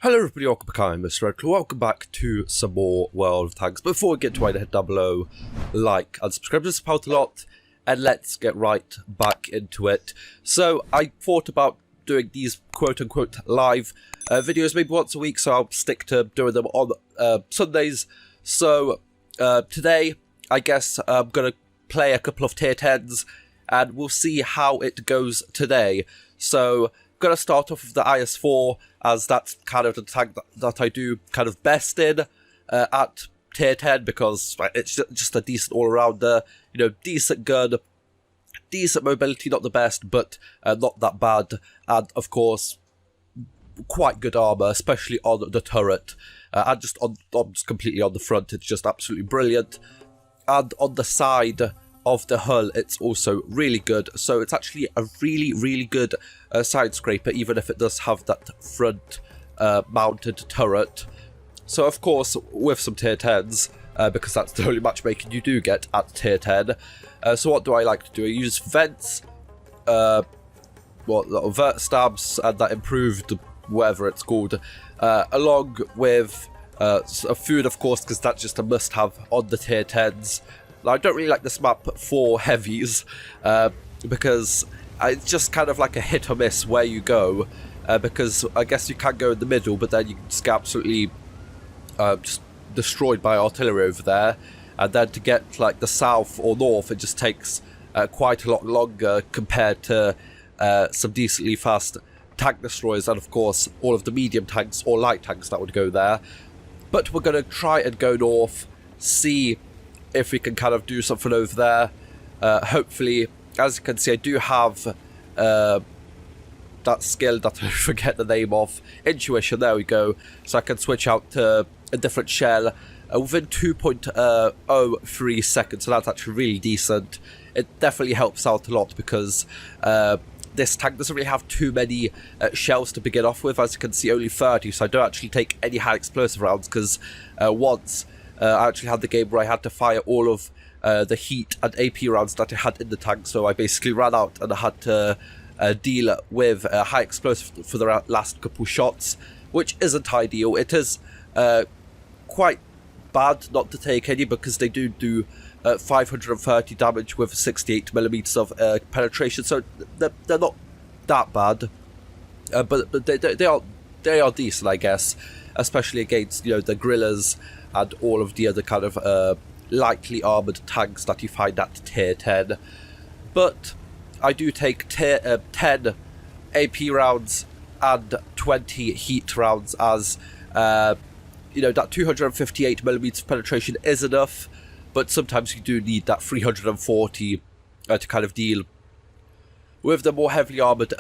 Hello everybody, welcome back, I'm MrRedClaw. Welcome back to some more World of Tanks. Before we get to it, hit down below, like and subscribe, this helps a lot, and let's get right back into it. So, I thought about doing these quote-unquote live videos maybe once a week, so I'll stick to doing them on Sundays. So, today, I guess I'm going to play a couple of tier 10s, and we'll see how it goes today. So, going to start off with the IS-4, as that's kind of the tank that I do kind of best in at tier 10, because it's just a decent all-rounder, you know, decent gun, decent mobility, not the best, but not that bad, and of course, quite good armour, especially on the turret, and just completely on the front, it's just absolutely brilliant, and on the side of the hull, it's also really good. So it's actually a really good side scraper, even if it does have that front mounted turret. So of course, with some tier 10s, because that's the only matchmaking you do get at tier 10. So what do I like to do? I use vents, vert stabs, and that improved whatever it's called, along with food, of course, because that's just a must-have on the tier 10s. I don't really like this map for heavies, because it's just kind of like a hit or miss where you go, because I guess you can go in the middle, but then you just get absolutely just destroyed by artillery over there, and then to get like the south or north, it just takes quite a lot longer compared to some decently fast tank destroyers, and of course all of the medium tanks or light tanks that would go there. But we're going to try and go north, see if we can kind of do something over there. Hopefully, as you can see, I do have that skill that I forget the name of, intuition, there we go, so I can switch out to a different shell within 2.03 seconds, so that's actually really decent. It definitely helps out a lot, because this tank doesn't really have too many shells to begin off with. As you can see, only 30, so I don't actually take any high explosive rounds, because once I actually had the game where I had to fire all of the heat and AP rounds that I had in the tank, so I basically ran out and I had to deal with high explosive for the last couple shots, which isn't ideal. It is quite bad not to take any, because they do 530 damage with 68mm of penetration, so they're not that bad, but they are decent, I guess, especially against, you know, the guerrillas and all of the other kind of lightly armoured tanks that you find at tier 10. But I do take 10 AP rounds and 20 heat rounds, as you know, that 258mm penetration is enough, but sometimes you do need that 340 to kind of deal with the more heavily armoured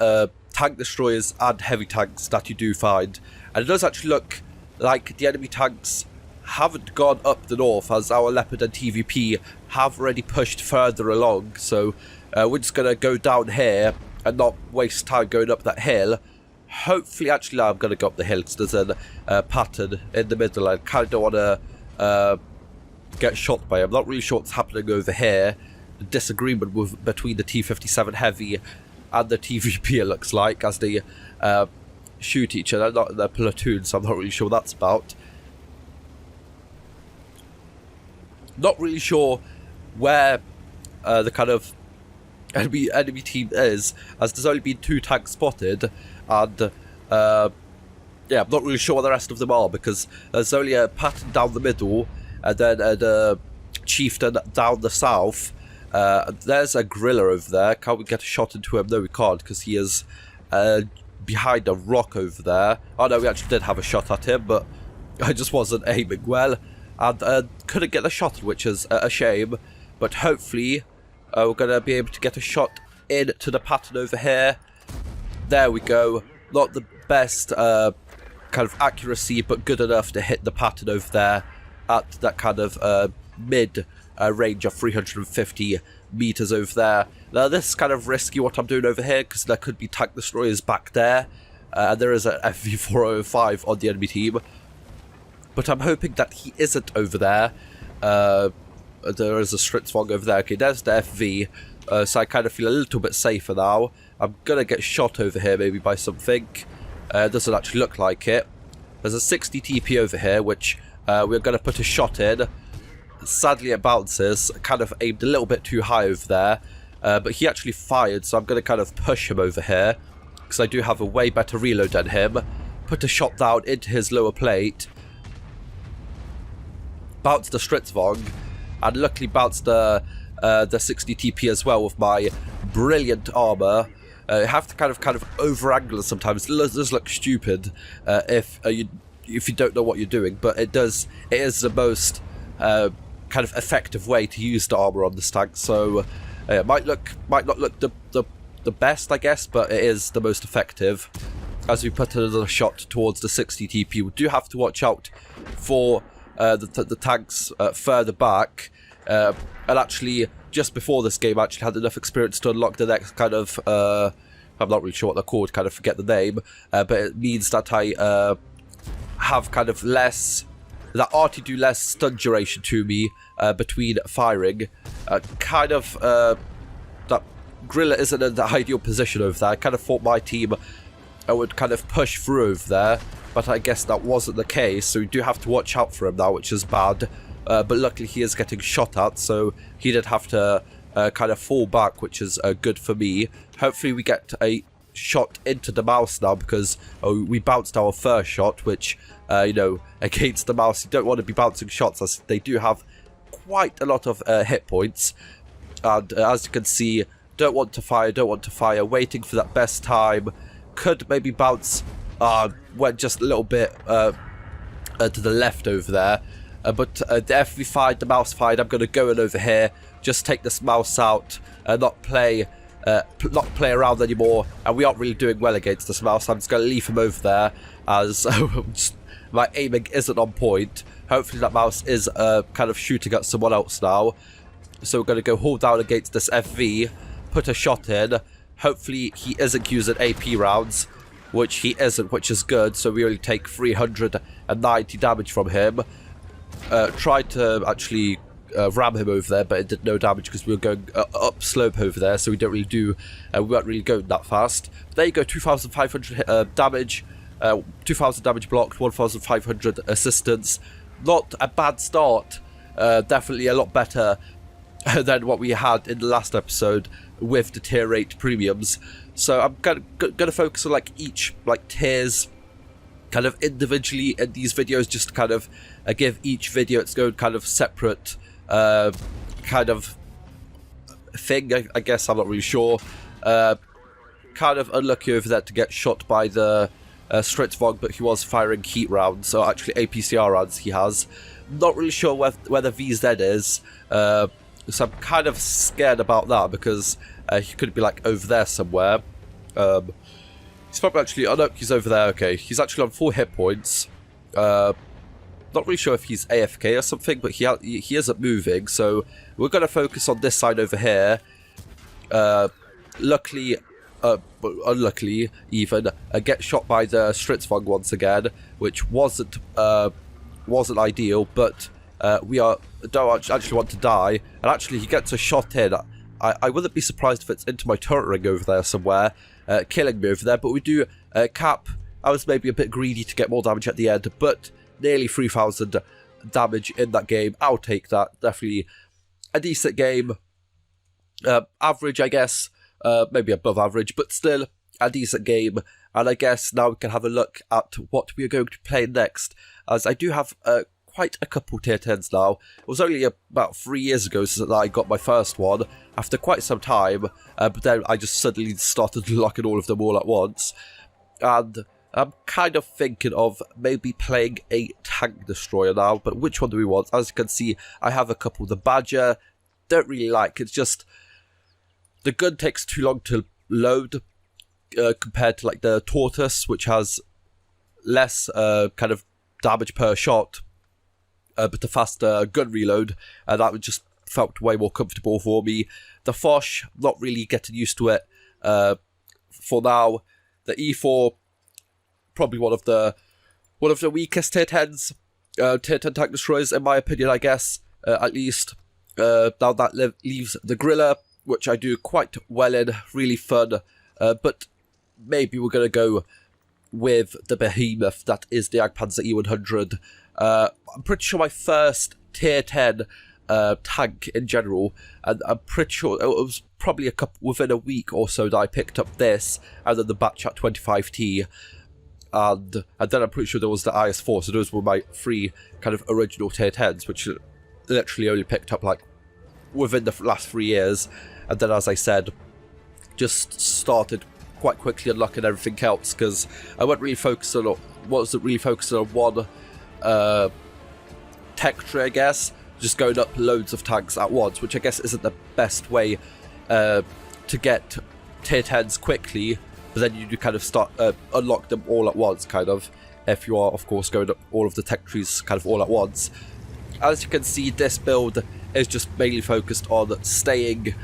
tank destroyers and heavy tanks that you do find. And it does actually look like the enemy tanks haven't gone up the north, as our Leopard and TVP have already pushed further along, so we're just going to go down here and not waste time going up that hill. Hopefully, actually, I'm going to go up the hill, because there's a pattern in the middle. I kind of don't want to get shot by him. I'm not really sure what's happening over here. The disagreement between the T-57 Heavy and the TVP, it looks like, as they shoot each other, not in their platoon, so I'm not really sure what that's about. Not really sure where the kind of enemy team is, as there's only been 2 tanks spotted, and yeah, I'm not really sure where the rest of them are, because there's only a pattern down the middle, and then a chieftain down the south. There's a gorilla over there. Can't we get a shot into him? No, we can't, because he is behind a rock over there. Oh no, we actually did have a shot at him, but I just wasn't aiming well, and couldn't get the shot, which is a shame. But hopefully we're going to be able to get a shot into the pattern over here. There we go. Not the best kind of accuracy, but good enough to hit the pattern over there at that kind of mid range of 350 meters over there. Now this is kind of risky what I'm doing over here, because there could be tank destroyers back there, and there is a FV405 on the enemy team, but I'm hoping that he isn't over there. There is a Stritzwong over there. Okay, there's the FV, so I kind of feel a little bit safer now. I'm gonna get shot over here maybe by something. Doesn't actually look like it. There's a 60 TP over here, which we're going to put a shot in. Sadly, it bounces. Kind of aimed a little bit too high over there. But he actually fired, so I'm going to kind of push him over here, because I do have a way better reload than him. Put a shot down into his lower plate. Bounced the Stritzvong, and luckily bounced the 60 TP as well with my brilliant armor. You have to kind of over-angle sometimes. It does look stupid if you don't know what you're doing, but it is the most kind of effective way to use the armor on this tank. So it might not look the best, I guess, but it is the most effective. As we put another shot towards the 60 TP, we do have to watch out for the tanks further back. And actually, just before this game, I actually had enough experience to unlock the next kind of, I'm not really sure what they're called, kind of forget the name, but it means that I have kind of less, that RT do less stun duration to me between firing. That Grilla isn't in the ideal position over there. I kind of thought my team would kind of push through over there, but I guess that wasn't the case, so we do have to watch out for him now, which is bad. But luckily he is getting shot at, so he did have to kind of fall back, which is good for me. Hopefully we get a shot into the mouse now, because we bounced our first shot, which, you know, against the mouse, you don't want to be bouncing shots, as they do have quite a lot of hit points. And as you can see, don't want to fire, waiting for that best time. Could maybe bounce, went just a little bit to the left over there. But the FV fired, the mouse fired. I'm going to go in over here, just take this mouse out, not play around anymore. And we aren't really doing well against this mouse. I'm just going to leave him over there, as my aiming isn't on point. Hopefully that mouse is kind of shooting at someone else now. So we're going to go hold down against this FV, put a shot in. Hopefully he isn't using AP rounds, which he isn't, which is good. So we only take 390 damage from him. Tried to actually ram him over there, but it did no damage because we were going up slope over there, so we weren't really going that fast. There you go, 2,500 damage, 2,000 damage blocked, 1,500 assistance. Not a bad start. Definitely a lot better than what we had in the last episode with the tier 8 premiums. So I'm gonna focus on each tiers kind of individually in these videos, just to kind of give each video its own kind of separate kind of thing, I guess. I'm not really sure. Kind of unlucky over there to get shot by the Stritzvog, but he was firing heat rounds, so actually APCR rounds he has. Not really sure where the VZ is, so I'm kind of scared about that, because he could be over there somewhere. He's probably actually, oh no, he's over there. Okay, he's actually on 4 hit points. Not really sure if he's AFK or something, but he isn't moving, so we're going to focus on this side over here. Luckily, unluckily even, get shot by the Stritzvong once again, which wasn't ideal, but we don't actually want to die. And actually he gets a shot in. I wouldn't be surprised if it's into my turret ring over there somewhere, killing me over there, but we do cap. I was maybe a bit greedy to get more damage at the end, but nearly 3,000 damage in that game. I'll take that. Definitely a decent game. Average, I guess. Maybe above average, but still a decent game. And I guess now we can have a look at what we are going to play next, as I do have quite a couple tier 10s now. It was only about 3 years ago since I got my first one, after quite some time, but then I just suddenly started locking all of them all at once. And I'm kind of thinking of maybe playing a tank destroyer now, but which one do we want? As you can see, I have a couple. The Badger, don't really like. It's just, the gun takes too long to load compared to the Tortoise, which has less kind of damage per shot, but a faster gun reload, and that just felt way more comfortable for me. The Foch, not really getting used to it for now. The E4, probably one of the weakest tier 10s, tier 10 tank destroyers in my opinion, I guess, at least. Now that leaves the Griller, which I do quite well in, really fun, but maybe we're going to go with the behemoth that is the Jagdpanzer E100. I'm pretty sure my first tier 10 tank in general, and I'm pretty sure it was probably within a week or so that I picked up this, and then the Batchat 25T, and then I'm pretty sure there was the IS-4, so those were my 3 kind of original tier 10s, which literally only picked up like within the last 3 years, and then as I said, just started quite quickly unlocking everything else, because I wasn't really focusing on one tech tree, I guess, just going up loads of tanks at once, which I guess isn't the best way to get tier 10s quickly, but then you do kind of start unlock them all at once, kind of, if you are of course going up all of the tech trees kind of all at once. As you can see, this build is just mainly focused on staying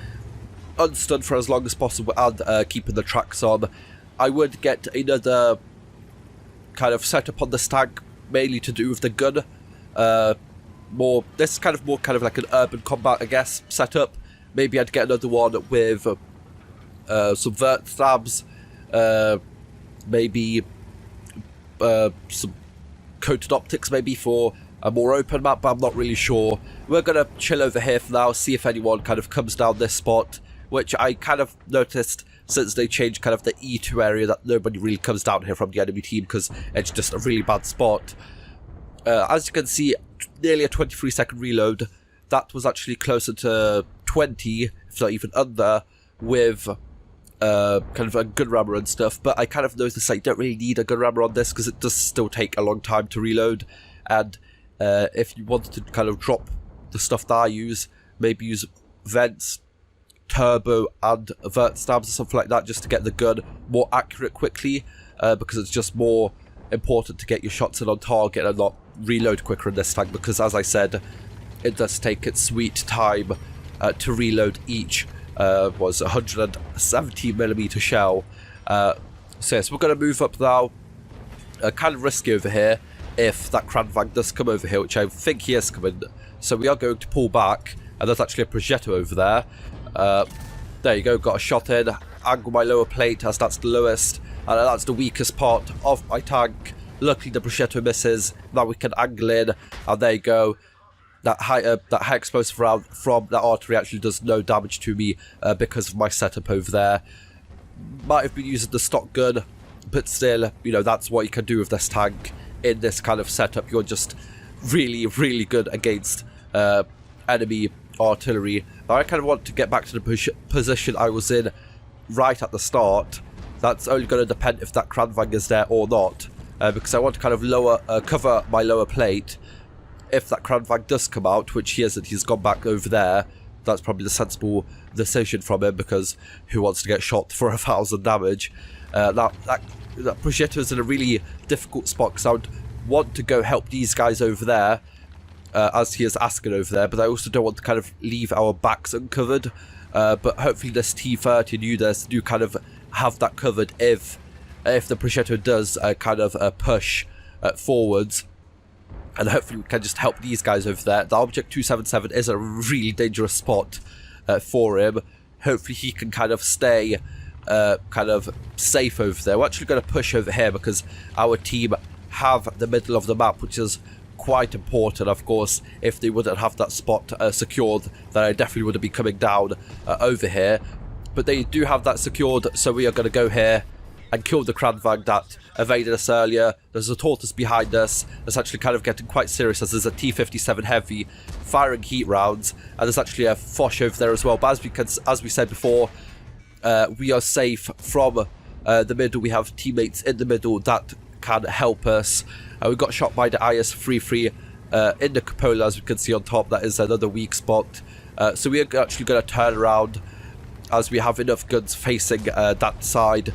unstunned for as long as possible and keeping the tracks on. I would get another kind of setup on this tank, mainly to do with the gun. This is kind of like an urban combat, I guess, setup. Maybe I'd get another one with some vert stabs, maybe some coated optics, maybe for a more open map, but I'm not really sure. We're gonna chill over here for now, see if anyone kind of comes down this spot, which I kind of noticed since they changed kind of the E2 area that nobody really comes down here from the enemy team because it's just a really bad spot. As you can see, nearly a 23-second reload. That was actually closer to 20, if not even under, with kind of a gun rammer and stuff. But I kind of noticed I don't really need a gun rammer on this because it does still take a long time to reload. And if you wanted to kind of drop the stuff that I use, maybe use vents, turbo, and vert stabs or something like that, just to get the gun more accurate quickly, because it's just more important to get your shots in on target and not reload quicker in this tank, because as I said, it does take its sweet time to reload each 170mm shell. So yes, we're going to move up now. Kind of risky over here if that Kranvang does come over here, which I think he is coming, so we are going to pull back, and there's actually a Progetto over there. There you go, got a shot in, angle my lower plate as that's the lowest, and that's the weakest part of my tank. Luckily the Progetto misses, now we can angle in, and there you go. That high explosive round from that artery actually does no damage to me because of my setup over there. Might have been using the stock gun, but still, you know, that's what you can do with this tank. In this kind of setup, you're just really, really good against enemy artillery. Now I kind of want to get back to the position I was in right at the start. That's only going to depend if that Kranvang is there or not, because I want to kind of cover my lower plate. If that Kranvang does come out, which he isn't, he's gone back over there, that's probably the sensible decision from him, because who wants to get shot for 1,000 damage? That Progetto is in a really difficult spot, because I would want to go help these guys over there, as he is asking over there, but I also don't want to kind of leave our backs uncovered. But hopefully this T30 and UDES do kind of have that covered if the Progetto does kind of push forwards. And hopefully we can just help these guys over there. The Object 277 is a really dangerous spot for him. Hopefully he can kind of stay kind of safe over there. We're actually going to push over here because our team have the middle of the map, which is quite important. Of course, if they wouldn't have that spot secured, then I definitely wouldn't be coming down over here. But they do have that secured, so we are going to go here and kill the Kranvang that evaded us earlier. There's a tortoise behind us. It's actually kind of getting quite serious, as there's a T-57 heavy firing heat rounds, and there's actually a Foch over there as well. But as we said before, we are safe from the middle. We have teammates in the middle that can help us. We got shot by the IS-33 in the cupola, as we can see on top. That is another weak spot. So we are actually going to turn around, as we have enough guns facing that side,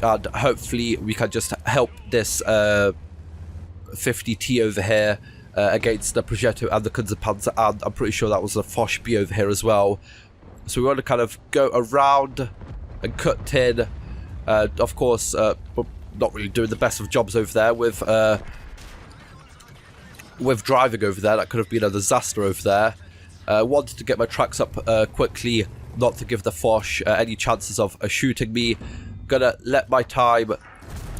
and hopefully we can just help this 50T over here against the Progetto and the Kunzenpanzer, and I'm pretty sure that was a Foch B over here as well. So we want to kind of go around and cut tin. Of course, we're not really doing the best of jobs over there with driving over there. That could have been a disaster over there. Wanted to get my tracks up quickly, not to give the Foch any chances of shooting me. Gonna let my time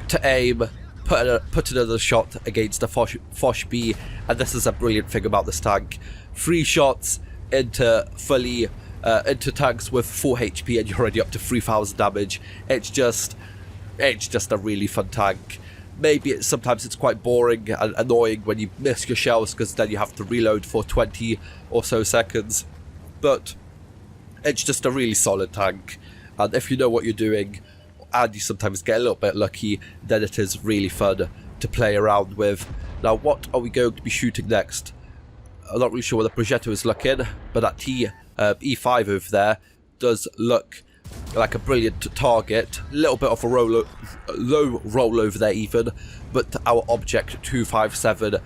to aim, put another shot against the Foch B, and this is a brilliant thing about this tank. 3 shots into tanks with 4 HP and you're already up to 3000 damage. It's just a really fun tank. Maybe sometimes it's quite boring and annoying when you miss your shells, because then you have to reload for 20 or so seconds, but it's just a really solid tank, and if you know what you're doing and you sometimes get a little bit lucky, then it is really fun to play around with. Now, what are we going to be shooting next? I'm not really sure where the Progetto is looking, but that E5 over there does look like a brilliant target. A little bit of a low rollover there even, but our object 257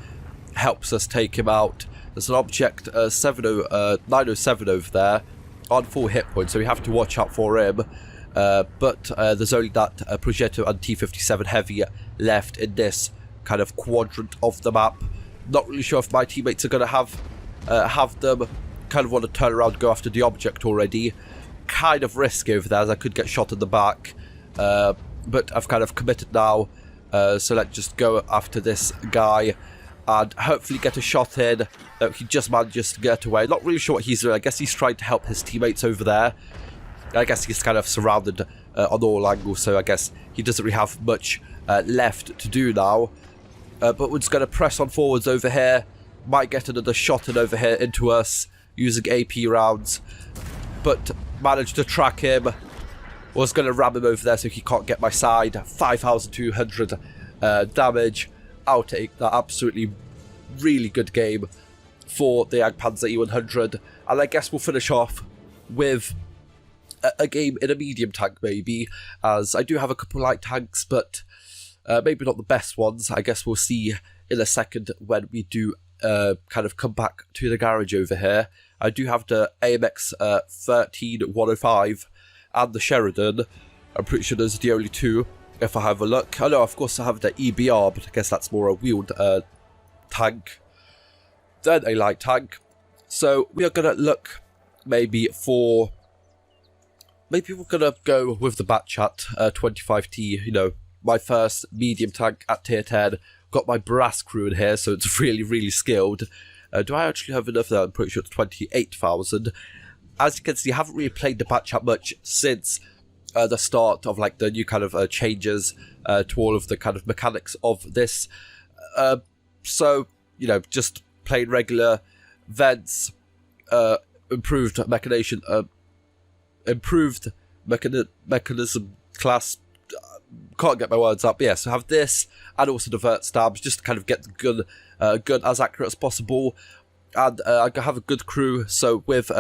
helps us take him out. There's an object 907 over there on 4 hit points, so we have to watch out for him. But there's only that Progetto and T57 heavy left in this kind of quadrant of the map. Not really sure if my teammates are going to have them kind of want to turn around and go after the object already. Kind of risky over there, as I could get shot in the back, but I've kind of committed now, so let's just go after this guy and hopefully get a shot in. He just manages to get away. Not really sure what he's doing. I guess he's trying to help his teammates over there. I guess he's kind of surrounded on all angles, so I guess he doesn't really have much left to do now. But we're just going to press on forwards over here. Might get another shot in over here into us using AP rounds, but managed to track him. Was going to ram him over there so he can't get my side. 5,200 damage. I'll take that. Absolutely really good game for the Jagdpanzer E100. And I guess we'll finish off with a game in a medium tank maybe, as I do have a couple light tanks, but maybe not the best ones. I guess we'll see in a second when we do kind of come back to the garage over here. I do have the AMX 13105 and the Sheridan. I'm pretty sure those are the only two, if I have a look. I know, of course, I have the EBR, but I guess that's more a wheeled tank than a light tank. So we are going to look maybe we're going to go with the Batchat 25T, you know, my first medium tank at tier 10. Got my brass crew in here, so it's really, really skilled. Do I actually have enough there? I'm pretty sure it's 28,000. As you can see, I haven't really played the Batchat much since the start of like the new kind of changes to all of the kind of mechanics of this. So, you know, just plain regular vents, improved mechanism class. Can't get my words up, but yeah, so have this and also the vert stabs just to kind of get the gun as accurate as possible. And I have a good crew, so with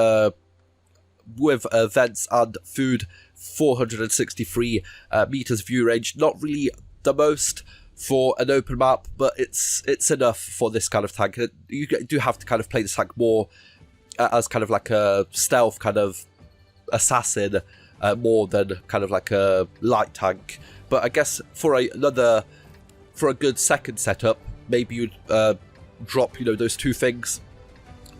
vents and food, 463 meters view range. Not really the most for an open map, but it's enough for this kind of tank. You do have to kind of play this tank more as kind of like a stealth kind of assassin, more than kind of like a light tank. But I guess for a good second setup, maybe you'd drop, you know, those two things.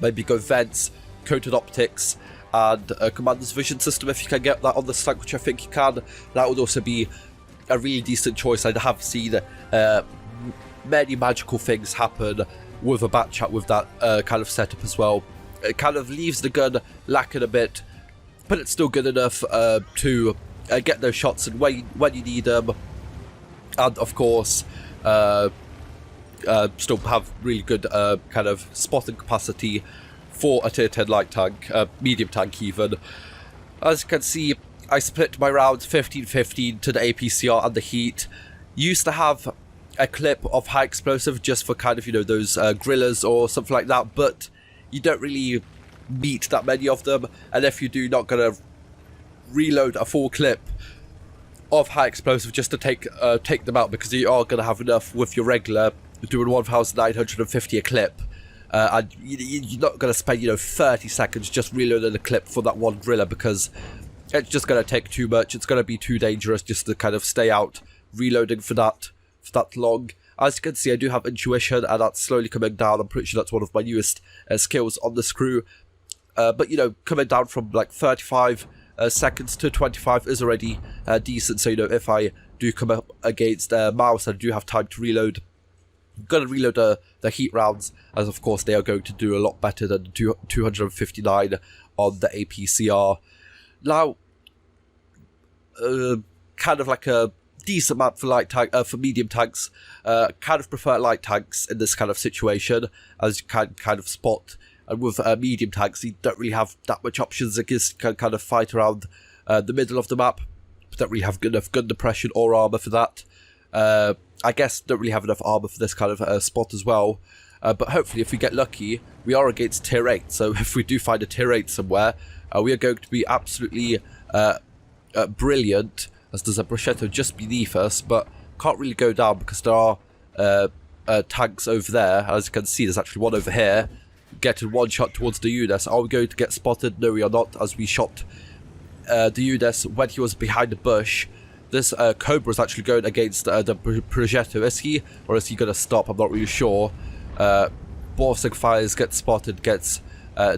Maybe go vents, coated optics, and a commander's vision system if you can get that on the tank, which I think you can. That would also be a really decent choice. I have seen many magical things happen with a Batchat with that kind of setup as well. It kind of leaves the gun lacking a bit, but it's still good enough to get those shots in when you need them, and of course still have really good kind of spotting capacity for a tier 10 light tank, medium tank even. As you can see, I split my rounds 15-15 to the APCR and the heat. Used to have a clip of high explosive just for kind of, you know, those grillers or something like that, but you don't really meet that many of them, and if you do, not gonna reload a full clip of high explosive just to take them out, because you are gonna have enough with your regular doing 1,950 a clip, and you're not gonna spend, you know, 30 seconds just reloading a clip for that one driller, because it's just gonna take too much. It's gonna be too dangerous just to kind of stay out reloading for that long. As you can see, I do have intuition, and that's slowly coming down. I'm pretty sure that's one of my newest skills on the screw. But, you know, coming down from like 35 seconds to 25 is already decent. So, you know, if I do come up against Mouse and do have time to reload, I'm going to reload the heat rounds, as of course they are going to do a lot better than 259 on the APCR. Now, kind of like a decent map for for medium tanks. Kind of prefer light tanks in this kind of situation, as you can kind of spot. And with medium tanks, you don't really have that much options. It can kind of fight around the middle of the map. Don't really have good enough gun depression or armor for that. I guess don't really have enough armor for this kind of spot as well. But hopefully, if we get lucky, we are against tier 8. So if we do find a tier 8 somewhere, we are going to be absolutely brilliant, as there's a bruschetto just beneath us, but can't really go down because there are tanks over there. As you can see, there's actually one over here, getting one shot towards the UNES. Are we going to get spotted? No, we are not, as we shot the UNES when he was behind the bush. This Cobra is actually going against the Progetto. Is he? Or is he going to stop? I'm not really sure. Borsig fires, gets spotted, gets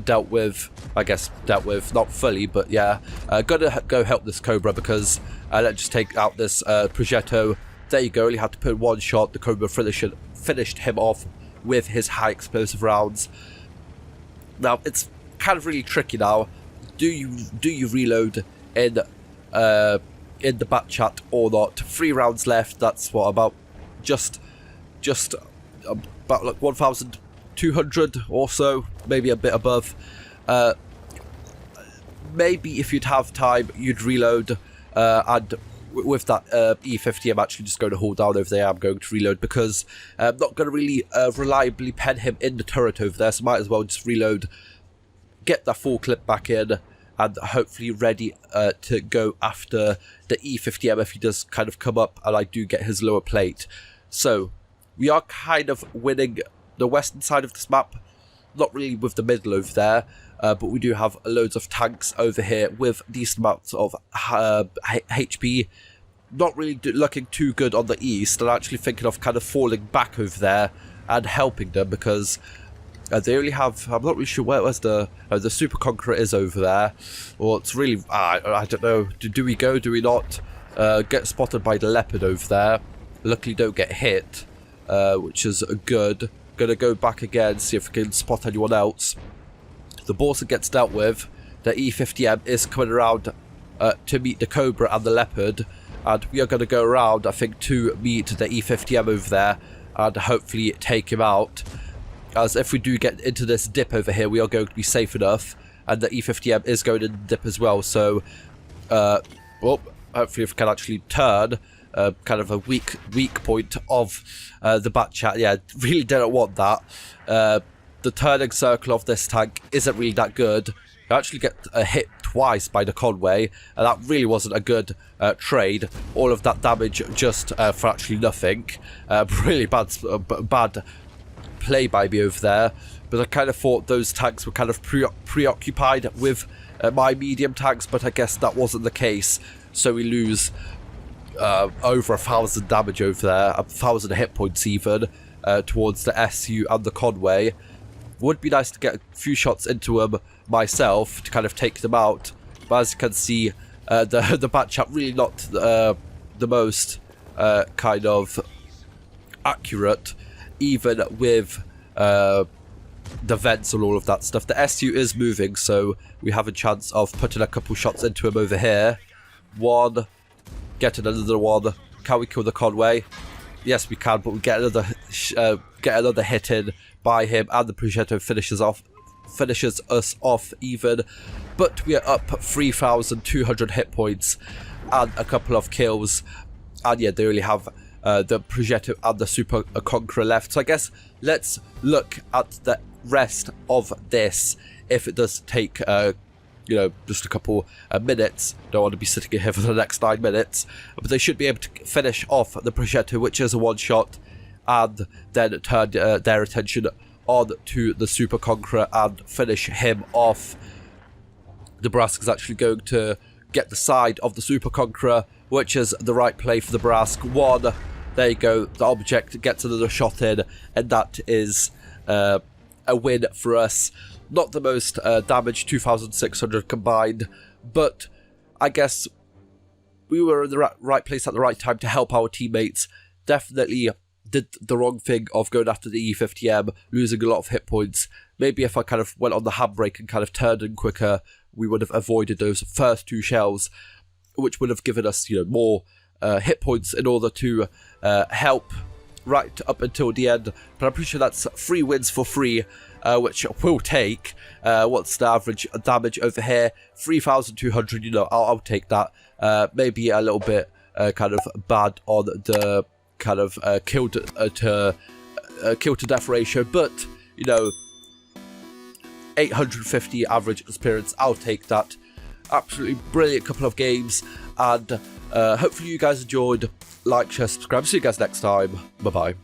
dealt with. I guess dealt with, not fully, but yeah. Gonna go help this Cobra because let's just take out this Progetto. There you go, only had to put one shot. The Cobra finished him off with his high explosive rounds. Now, it's kind of really tricky now. Do you reload in the back chat or not? 3 rounds left. That's what, about just about like 1,200 or so, maybe a bit above. Maybe if you'd have time, you'd reload, and with that E50, I'm actually just going to hold down over there. I'm going to reload because I'm not going to really reliably pen him in the turret over there, so might as well just reload, get that full clip back in, and hopefully ready to go after the E50M if he does kind of come up and I do get his lower plate. So we are kind of winning the western side of this map, not really with the middle over there, but we do have loads of tanks over here with decent amounts of HP. Not really looking too good on the east, and actually thinking of kind of falling back over there and helping them because they only have, I'm not really sure where's the Super Conqueror is over there. Well, it's really, I don't know, do we go, do we not? Get spotted by the Leopard over there. Luckily don't get hit, which is good. Gonna go back again, see if we can spot anyone else. The Borsa gets dealt with. The E50M is coming around to meet the Cobra and the Leopard, and we are going to go around, I think, to meet the E50M over there and hopefully take him out. As if we do get into this dip over here, we are going to be safe enough, and the E50M is going in the dip as well, so well, hopefully if we can actually turn kind of a weak point of the back chat. Yeah, really don't want that. The turning circle of this tank isn't really that good. You actually get hit twice by the Conway, and that really wasn't a good trade. All of that damage just for actually nothing. Really bad play by me over there, but I kind of thought those tanks were kind of preoccupied with my medium tanks, but I guess that wasn't the case, so we lose over 1,000 damage over there, 1,000 hit points even, towards the SU and the Conway. Would be nice to get a few shots into them myself to kind of take them out, but as you can see, the back chat really not the most kind of accurate, even with the vents and all of that stuff. The SU is moving, so we have a chance of putting a couple shots into him over here. One, getting another one. Can we kill the Conway? Yes, we can, but we get another hit in by him, and the Progetto finishes us off even. But we are up 3,200 hit points and a couple of kills, and yeah, they only have the Progetto and the Super Conqueror left. So I guess let's look at the rest of this. If it does take you know, just a couple minutes, don't want to be sitting here for the next 9 minutes, but they should be able to finish off the Progetto, which is a one shot, and then turn their attention on to the Super Conqueror and finish him off. The Brask is actually going to get the side of the Super Conqueror, which is the right play for the Brask. One, there you go, the object gets another shot in, and that is a win for us. Not the most damage, 2,600 combined, but I guess we were in the right place at the right time to help our teammates. Definitely did the wrong thing of going after the E50M, losing a lot of hit points. Maybe if I kind of went on the handbrake and kind of turned in quicker, we would have avoided those first 2 shells, which would have given us, more hit points in order to help right up until the end. But I'm pretty sure that's 3 wins for free, which we'll take. What's the average damage over here? 3,200, I'll take that. Maybe a little bit kind of bad on the kind of kill to death ratio, but 850 average experience, I'll take that. Absolutely brilliant couple of games, and hopefully you guys enjoyed. Like, share, subscribe. See you guys next time. Bye bye.